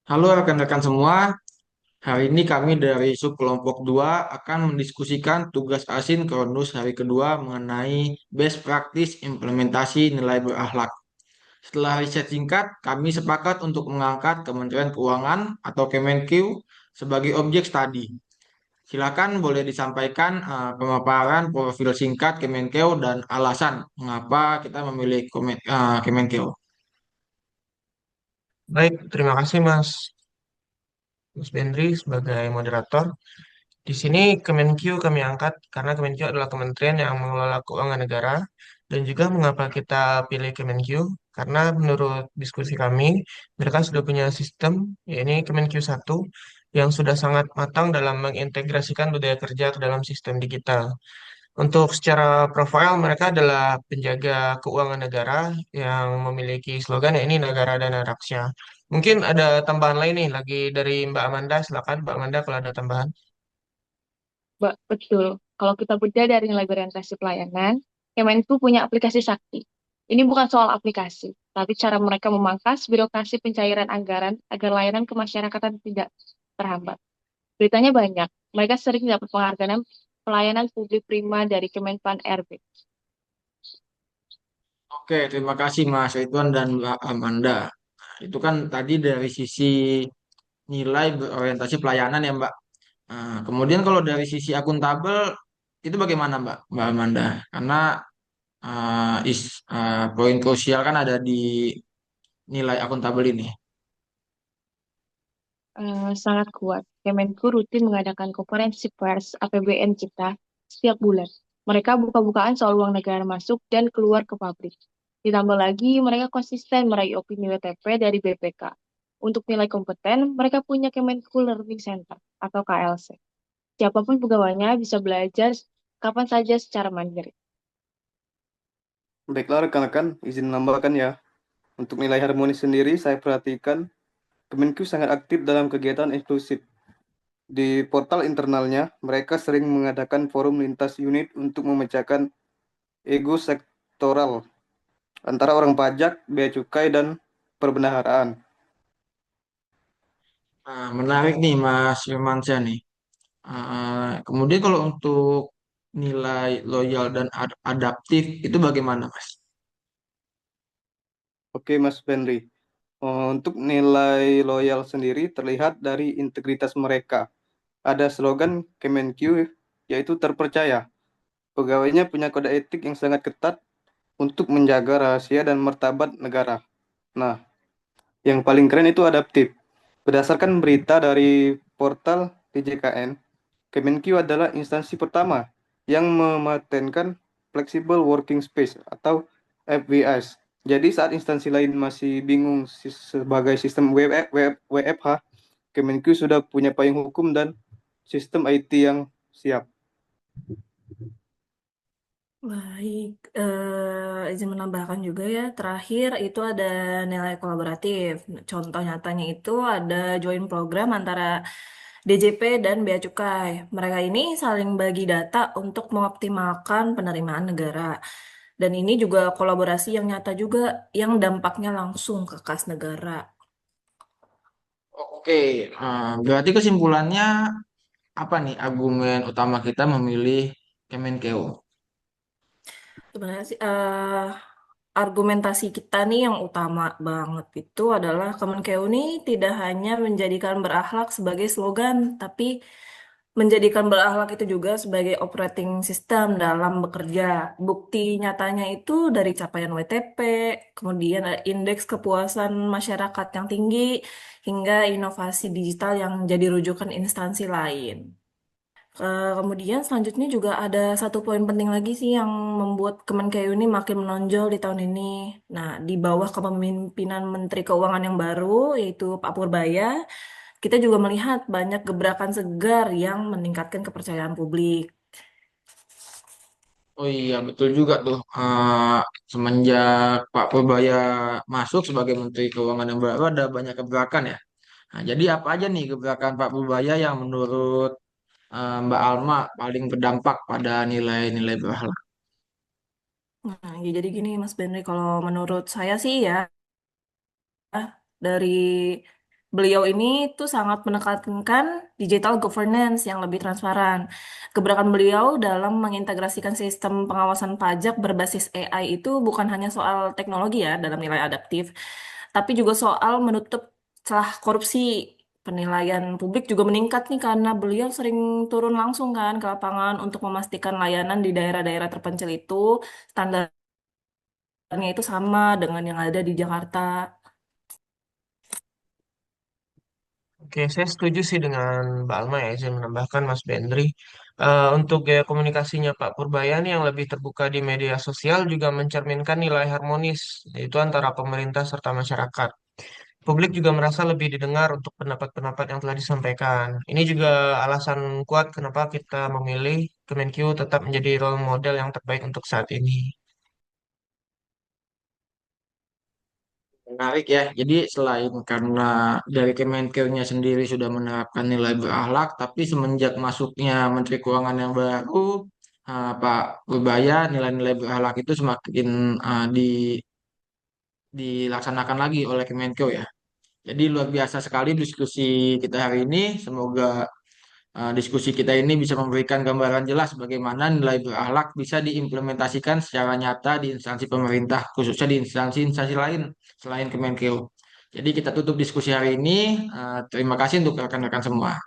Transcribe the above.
Halo rekan-rekan semua, hari ini kami dari sub kelompok 2 akan mendiskusikan tugas asin Kronus hari kedua mengenai best practice implementasi nilai berakhlak. Setelah riset singkat, kami sepakat untuk mengangkat Kementerian Keuangan atau Kemenq sebagai objek studi. Silakan boleh disampaikan pemaparan profil singkat Kemenq dan alasan mengapa kita memilih Kemenq. Baik, terima kasih Mas Bendri sebagai moderator. Di sini Kemenq kami angkat karena Kemenq adalah kementerian yang mengelola keuangan negara dan juga mengapa kita pilih Kemenq karena menurut diskusi kami mereka sudah punya sistem yakni Kemenq 1 yang sudah sangat matang dalam mengintegrasikan budaya kerja ke dalam sistem digital. Untuk secara profil, mereka adalah penjaga keuangan negara yang memiliki slogan ya ini negara dana raksasa. Mungkin ada tambahan lain nih lagi dari Mbak Amanda. Silakan Mbak Amanda kalau ada tambahan. Betul. Kalau kita bedah dari nilai orientasi pelayanan, Kemenku punya aplikasi Sakti. Ini bukan soal aplikasi, tapi cara mereka memangkas birokrasi pencairan anggaran agar layanan kemasyarakatan tidak terhambat. Beritanya banyak. Mereka sering dapat penghargaan pelayanan publik prima dari Kemenpan RB. Oke, terima kasih Mas Ridwan dan Mbak Amanda. Itu kan tadi dari sisi nilai berorientasi pelayanan ya Mbak. Kemudian kalau dari sisi akuntabel itu bagaimana Mbak Amanda? Karena poin krusial kan ada di nilai akuntabel ini. Sangat kuat. Kemenku rutin mengadakan konferensi pers APBN kita setiap bulan. Mereka buka-bukaan soal uang negara masuk dan keluar ke pabrik. Ditambah lagi, mereka konsisten meraih opini WTP dari BPK. Untuk nilai kompeten, mereka punya Kemenku Learning Center atau KLC. Siapapun pegawainya bisa belajar kapan saja secara mandiri. Baiklah rekan-rekan, izin menambahkan ya. Untuk nilai harmonis sendiri, saya perhatikan Kemenq sangat aktif dalam kegiatan inklusif. Di portal internalnya, mereka sering mengadakan forum lintas unit untuk memecahkan ego sektoral antara orang pajak, bea cukai, dan perbendaharaan. Menarik nih Mas Firmansyah nih. Kemudian kalau untuk nilai loyal dan adaptif itu bagaimana Mas? Oke, Mas Benry. Untuk nilai loyal sendiri terlihat dari integritas mereka. Ada slogan Kemenq yaitu terpercaya. Pegawainya punya kode etik yang sangat ketat untuk menjaga rahasia dan martabat negara. Nah, yang paling keren itu adaptif. Berdasarkan berita dari portal TJKN, Kemenq adalah instansi pertama yang mematenkan Flexible Working Space atau FWS. Jadi saat instansi lain masih bingung sebagai sistem WFH, Kemenq sudah punya payung hukum dan sistem IT yang siap. Baik, izin menambahkan juga ya, terakhir itu ada nilai kolaboratif. Contoh nyatanya itu ada join program antara DJP dan Bea Cukai. Mereka ini saling bagi data untuk mengoptimalkan penerimaan negara. Dan ini juga kolaborasi yang nyata juga, yang dampaknya langsung ke kas negara. Oke, berarti kesimpulannya apa nih argumen utama kita memilih Kemenkeu? Sebenarnya sih, argumentasi kita nih yang utama banget itu adalah Kemenkeu ini tidak hanya menjadikan berakhlak sebagai slogan, tapi menjadikan berakhlak itu juga sebagai operating system dalam bekerja. Bukti nyatanya itu dari capaian WTP, kemudian ada indeks kepuasan masyarakat yang tinggi, hingga inovasi digital yang jadi rujukan instansi lain. Kemudian selanjutnya juga ada satu poin penting lagi sih yang membuat Kemenkeu ini makin menonjol di tahun ini. Nah, di bawah kepemimpinan Menteri Keuangan yang baru, yaitu Pak Purbaya, kita juga melihat banyak gebrakan segar yang meningkatkan kepercayaan publik. Oh iya, betul juga tuh. Semenjak Pak Purbaya masuk sebagai Menteri Keuangan yang baru ada banyak gebrakan ya. Nah, jadi apa aja nih gebrakan Pak Purbaya yang menurut Mbak Alma paling berdampak pada nilai-nilai berakhlak? Nah, ya jadi gini Mas Benri, kalau menurut saya sih ya, dari Beliau ini tuh sangat menekankan digital governance yang lebih transparan. Keberatan beliau dalam mengintegrasikan sistem pengawasan pajak berbasis AI itu bukan hanya soal teknologi ya dalam nilai adaptif, tapi juga soal menutup celah korupsi. Penilaian publik juga meningkat nih karena beliau sering turun langsung kan ke lapangan untuk memastikan layanan di daerah-daerah terpencil itu standarnya itu sama dengan yang ada di Jakarta. Oke, saya setuju sih dengan Mbak Alma ya. Saya menambahkan Mas Bendri. Untuk gaya komunikasinya Pak Purbayani yang lebih terbuka di media sosial juga mencerminkan nilai harmonis, yaitu antara pemerintah serta masyarakat. Publik juga merasa lebih didengar untuk pendapat-pendapat yang telah disampaikan. Ini juga alasan kuat kenapa kita memilih Kemenkyu tetap menjadi role model yang terbaik untuk saat ini. Menarik ya. Jadi selain karena dari Kemenkeu-nya sendiri sudah menerapkan nilai berakhlak, tapi semenjak masuknya Menteri Keuangan yang baru, Pak Purbaya, nilai-nilai berakhlak itu semakin dilaksanakan lagi oleh Kemenkeu ya. Jadi luar biasa sekali diskusi kita hari ini. Semoga diskusi kita ini bisa memberikan gambaran jelas bagaimana nilai berakhlak bisa diimplementasikan secara nyata di instansi pemerintah, khususnya di instansi-instansi lain selain Kemenkeu. Jadi kita tutup diskusi hari ini. Terima kasih untuk rekan-rekan semua.